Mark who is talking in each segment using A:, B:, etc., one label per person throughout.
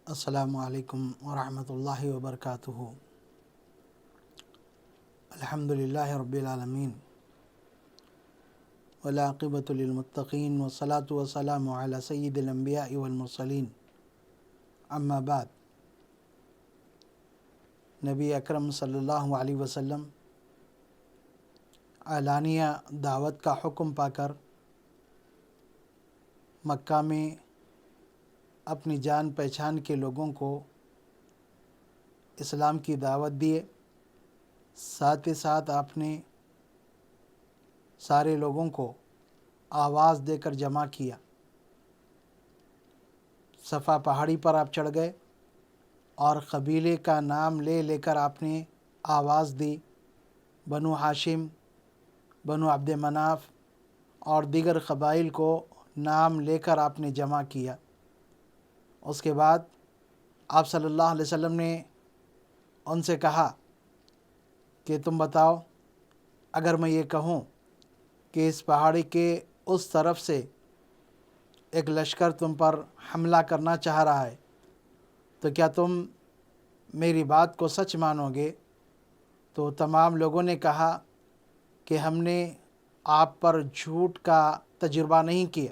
A: السلام علیکم ورحمۃ اللہ وبرکاتہ۔ الحمد للہ رب العالمین والعاقبۃ للمتقین والصلاة والسلام علی سید الانبیاء والمرسلین، اما بعد۔ نبی اکرم صلی اللہ علیہ وسلم اعلانیہ دعوت کا حکم پا کر مکہ میں اپنی جان پہچان کے لوگوں کو اسلام کی دعوت دیے، ساتھ ہی ساتھ آپ نے سارے لوگوں کو آواز دے کر جمع کیا۔ صفا پہاڑی پر آپ چڑھ گئے اور قبیلے کا نام لے لے کر آپ نے آواز دی۔ بنو ہاشم، بنو عبد مناف اور دیگر قبائل کو نام لے کر آپ نے جمع کیا۔ اس کے بعد آپ صلی اللہ علیہ وسلم نے ان سے کہا کہ تم بتاؤ، اگر میں یہ کہوں کہ اس پہاڑی کے اس طرف سے ایک لشکر تم پر حملہ کرنا چاہ رہا ہے تو کیا تم میری بات کو سچ مانو گے؟ تو تمام لوگوں نے کہا کہ ہم نے آپ پر جھوٹ کا تجربہ نہیں کیا،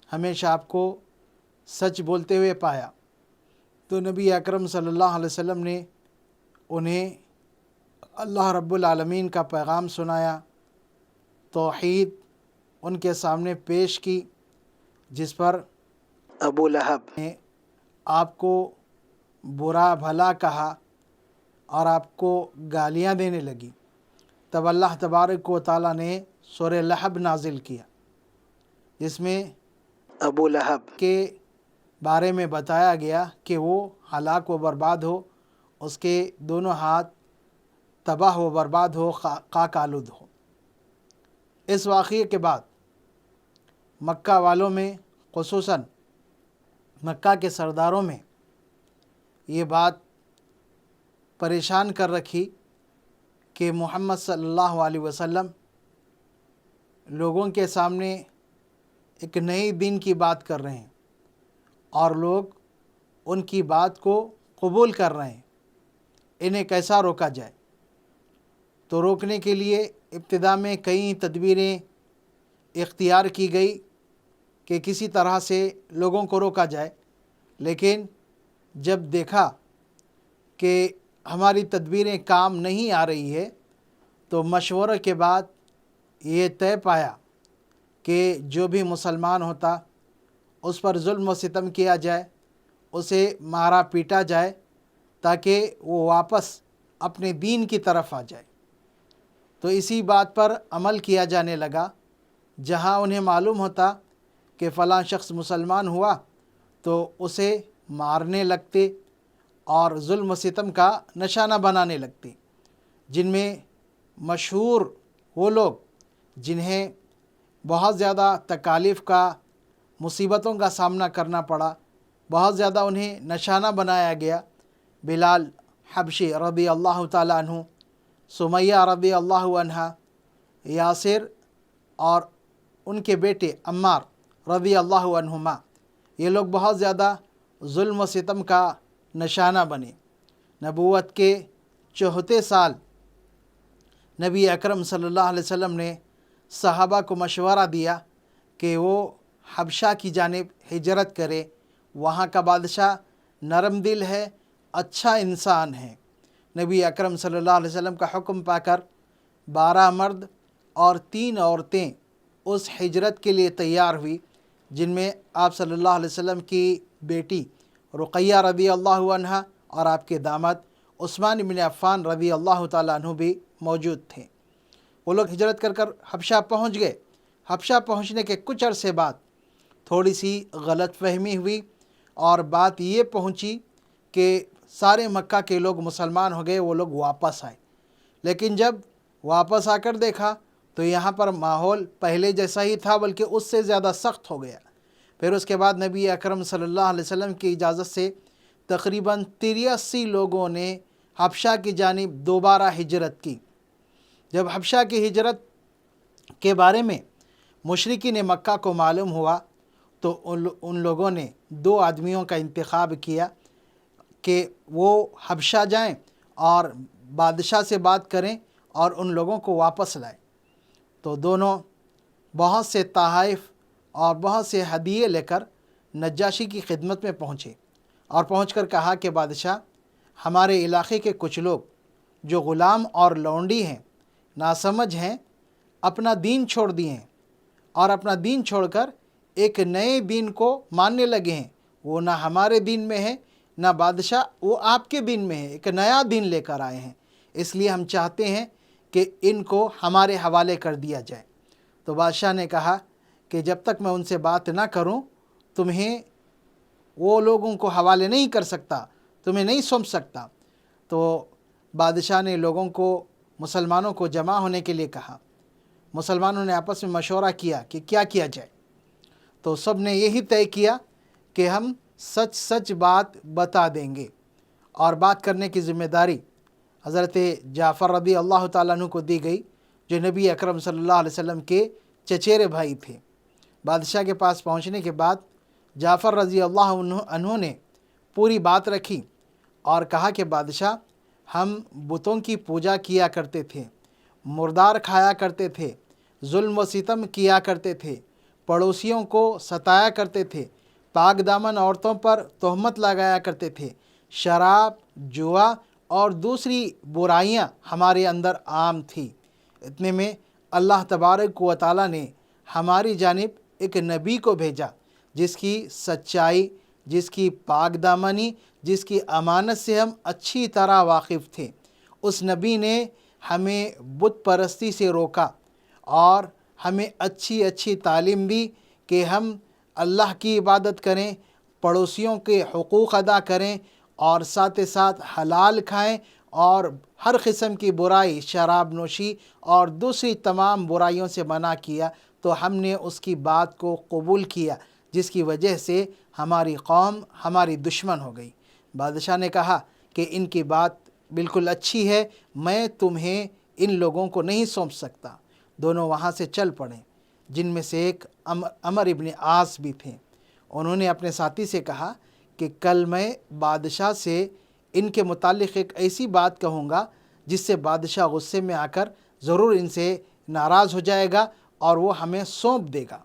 A: ہمیشہ آپ کو سچ بولتے ہوئے پایا۔ تو نبی اکرم صلی اللہ علیہ وسلم نے انہیں اللہ رب العالمین کا پیغام سنایا، توحید ان کے سامنے پیش کی، جس پر ابو لہب نے آپ کو برا بھلا کہا اور آپ کو گالیاں دینے لگی۔ تب اللہ تبارک و تعالیٰ نے سورہ لہب نازل کیا، جس میں ابو لہب کے بارے میں بتایا گیا کہ وہ ہلاک و برباد ہو، اس کے دونوں ہاتھ تباہ و برباد ہو، خاک آلود ہو۔ اس واقعے کے بعد مکہ والوں میں، خصوصاً مکہ کے سرداروں میں یہ بات پریشان کر رکھی کہ محمد صلی اللہ علیہ وسلم لوگوں کے سامنے ایک نئی دین کی بات کر رہے ہیں اور لوگ ان کی بات کو قبول کر رہے ہیں، انہیں کیسا روکا جائے؟ تو روکنے کے لیے ابتدا میں کئی تدبیریں اختیار کی گئی کہ کسی طرح سے لوگوں کو روکا جائے، لیکن جب دیکھا کہ ہماری تدبیریں کام نہیں آ رہی ہے تو مشورے کے بعد یہ طے پایا کہ جو بھی مسلمان ہوتا اس پر ظلم و ستم کیا جائے، اسے مارا پیٹا جائے تاکہ وہ واپس اپنے دین کی طرف آ جائے۔ تو اسی بات پر عمل کیا جانے لگا۔ جہاں انہیں معلوم ہوتا کہ فلاں شخص مسلمان ہوا تو اسے مارنے لگتے اور ظلم و ستم کا نشانہ بنانے لگتے، جن میں مشہور وہ لوگ جنہیں بہت زیادہ تکالیف کا، مصیبتوں کا سامنا کرنا پڑا، بہت زیادہ انہیں نشانہ بنایا گیا۔ بلال حبشی رضی اللہ تعالیٰ عنہ، سمیہ رضی اللہ عنہا، یاسر اور ان کے بیٹے عمار رضی اللہ عنہما، یہ لوگ بہت زیادہ ظلم و ستم کا نشانہ بنے۔ نبوت کے 34 سال نبی اکرم صلی اللہ علیہ وسلم نے صحابہ کو مشورہ دیا کہ وہ حبشہ کی جانب ہجرت کرے، وہاں کا بادشاہ نرم دل ہے، اچھا انسان ہے۔ نبی اکرم صلی اللہ علیہ وسلم کا حکم پا کر 12 مرد اور 3 عورتیں اس ہجرت کے لیے تیار ہوئی، جن میں آپ صلی اللہ علیہ وسلم کی بیٹی رقیہ رضی اللہ عنہا اور آپ کے داماد عثمان بن عفان رضی اللہ تعالیٰ عنہ بھی موجود تھے۔ وہ لوگ ہجرت کر حبشہ پہنچ گئے۔ حبشہ پہنچنے کے کچھ عرصے بعد تھوڑی سی غلط فہمی ہوئی اور بات یہ پہنچی کہ سارے مکہ کے لوگ مسلمان ہو گئے، وہ لوگ واپس آئے۔ لیکن جب واپس آ کر دیکھا تو یہاں پر ماحول پہلے جیسا ہی تھا، بلکہ اس سے زیادہ سخت ہو گیا۔ پھر اس کے بعد نبی اکرم صلی اللہ علیہ وسلم کی اجازت سے تقریباً 83 لوگوں نے حبشہ کی جانب دوبارہ ہجرت کی۔ جب حبشہ کی ہجرت کے بارے میں مشرکین مکہ کو معلوم ہوا تو उन लोगों ने 2 आदमियों का इंतखाब किया कि वो हबशा जाएं और बादशाह से बात करें और उन लोगों को वापस लाएं। तो दोनों बहुत से तहाइफ और बहुत से हदिये लेकर नज्जाशी की खिदमत में पहुँचे और पहुंचकर कहा कि बादशाह, हमारे इलाके के कुछ लोग जो ग़ुलाम और लौंडी हैं, नासमझ हैं, अपना दीन छोड़ दिए हैं और अपना दीन छोड़कर एक नए दीन को मानने लगे हैं। वो ना हमारे दीन में है, ना बादशाह वो आपके दीन में है, एक नया दीन लेकर आए हैं, इसलिए हम चाहते हैं कि इनको हमारे हवाले कर दिया जाए। तो बादशाह ने कहा कि जब तक मैं उनसे बात ना करूं, तुम्हें वो लोगों को हवाले नहीं कर सकता, तुम्हें नहीं सौंप सकता। तो बादशाह ने लोगों को, मुसलमानों को जमा होने के लिए कहा। मुसलमानों ने आपस में मशवरा किया कि क्या किया जाए। तो सब ने यही तय किया कि हम सच सच बात बता देंगे और बात करने की ज़िम्मेदारी हज़रत जाफ़र रज़ी अल्लाह ताला अन्हु को दी गई, जो नबी अकरम सल्लल्लाहु अलैहि वसल्लम के चचेरे भाई थे। बादशाह के पास पहुंचने के बाद जाफ़र रज़ी अल्लाह अन्हु ने पूरी बात रखी और कहा कि बादशाह, हम बुतों की पूजा किया करते थे, मुर्दार खाया करते थे, जुल्म व सितम किया करते थे, पड़ोसियों को सताया करते थे, पाक दामन औरतों पर तोहमत लगाया करते थे, शराब, जुआ और दूसरी बुराइयां हमारे अंदर आम थी। इतने में अल्लाह तबारक व तआला ने हमारी जानिब एक नबी को भेजा, जिसकी सच्चाई, जिसकी पाक दामनी, जिसकी अमानत से हम अच्छी तरह वाकिफ़ थे। उस नबी ने हमें बुत परस्ती से रोका और हमें अच्छी अच्छी तालीम दी कि हम अल्लाह की इबादत करें, पड़ोसियों के हुकूक़ अदा करें और साथ ही साथ हलाल खाएं और हर किस्म की बुराई, शराब नोशी और दूसरी तमाम बुराइयों से मना किया। तो हमने उसकी बात को कबूल किया, जिसकी वजह से हमारी कौम हमारी दुश्मन हो गई। बादशाह ने कहा कि इनकी बात बिल्कुल अच्छी है, मैं तुम्हें इन लोगों को नहीं सौंप सकता। दोनों वहाँ से चल पड़े, जिनमें से एक अमर इब्न आस भी थे। उन्होंने अपने साथी से कहा कि कल मैं बादशाह से इनके मुतालिक एक ऐसी बात कहूँगा जिससे बादशाह गुस्से में आकर ज़रूर इनसे नाराज़ हो जाएगा और वो हमें सौंप देगा।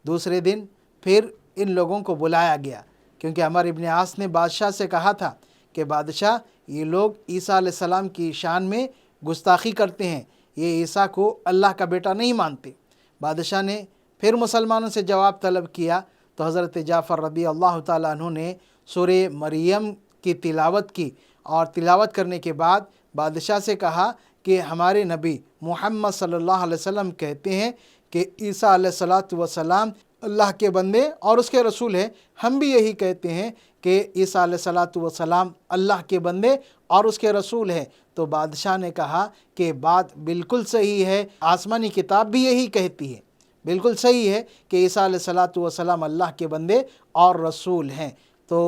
A: दूसरे दिन फिर इन लोगों को बुलाया गया, क्योंकि अमर इब्न आस ने बादशाह से कहा था कि बादशाह, ये लोग ईसा अलैहिस्सलाम की शान में गुस्ताखी करते हैं, ये ईसा को अल्लाह का बेटा नहीं मानते। बादशाह ने फिर मुसलमानों से जवाब तलब किया तो हज़रत जाफ़र रज़ी अल्लाह ताला अन्हु ने सूरे मरियम की तिलावत की और तिलावत करने के बाद बादशाह से कहा कि हमारे नबी मुहम्मद सल्लल्लाहु अलैहि वसल्लम कहते हैं कि ईसा अलैहिस्सलातु वस्सलाम अल्लाह के बंदे और उसके रसूल हैं। हम भी यही कहते हैं कि ईसा अलैहिस्सलातु वस्सलाम अल्लाह के बंदे और उसके रसूल हैं। तो बादशाह ने कहा कि बात बिल्कुल सही है, आसमानी किताब भी यही कहती है, बिल्कुल सही है कि ईसा अलैहिस्सलातु वस्सलाम अल्लाह के बंदे और रसूल हैं। तो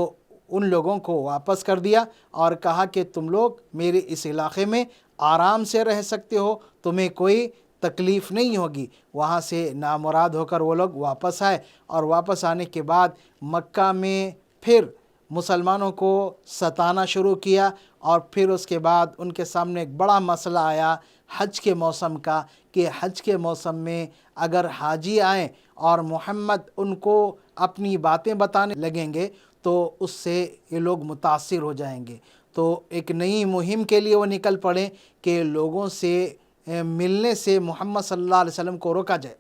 A: उन लोगों को वापस कर दिया और कहा कि तुम लोग मेरे इस इलाक़े में आराम से रह सकते हो, तुम्हें कोई तकलीफ़ नहीं होगी। वहाँ से नामुराद होकर वो लोग वापस आए और वापस आने के बाद मक्का में फिर मुसलमानों को सताना शुरू किया और फिर उसके बाद उनके सामने एक बड़ा मसला आया हज के मौसम का, कि हज के मौसम में अगर हाजी आएँ और मोहम्मद उनको अपनी बातें बताने लगेंगे तो उससे ये लोग मुतासिर हो जाएंगे। तो एक नई मुहिम के लिए वो निकल पड़े कि लोगों से मिलने से मोहम्मद सल्लल्लाहु अलैहि वसल्लम को रोका जाए,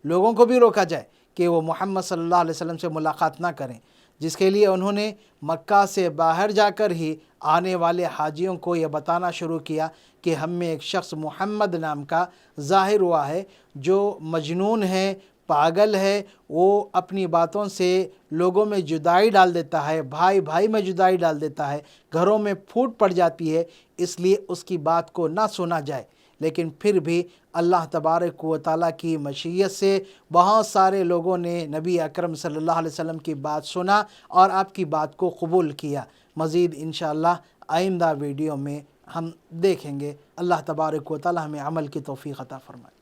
A: लोगों को भी रोका जाए कि वो मोहम्मद सल्लल्लाहु अलैहि वसल्लम से मुलाकात ना करें। जिसके लिए उन्होंने मक्का से बाहर जाकर ही आने वाले हाजियों को ये बताना शुरू किया कि हम में एक शख्स मोहम्मद नाम का ज़ाहिर हुआ है, जो मजनून है, पागल है, वो अपनी बातों से लोगों में जुदाई डाल देता है, भाई भाई में जुदाई डाल देता है, घरों में फूट पड़ जाती है, इसलिए उसकी बात को ना सुना जाए। लेकिन फिर भी अल्लाह तबारक व तआला की मशीयत से बहुत सारे लोगों ने नबी अकरम सल्लल्लाहु अलैहि वसल्लम की बात सुना और आपकी बात को कबूल किया। मज़ीद इंशाअल्लाह आइंदा वीडियो में हम देखेंगे। अल्लाह तबारक व तआला हमें अमल की तौफ़ीक़ अता फ़रमाए।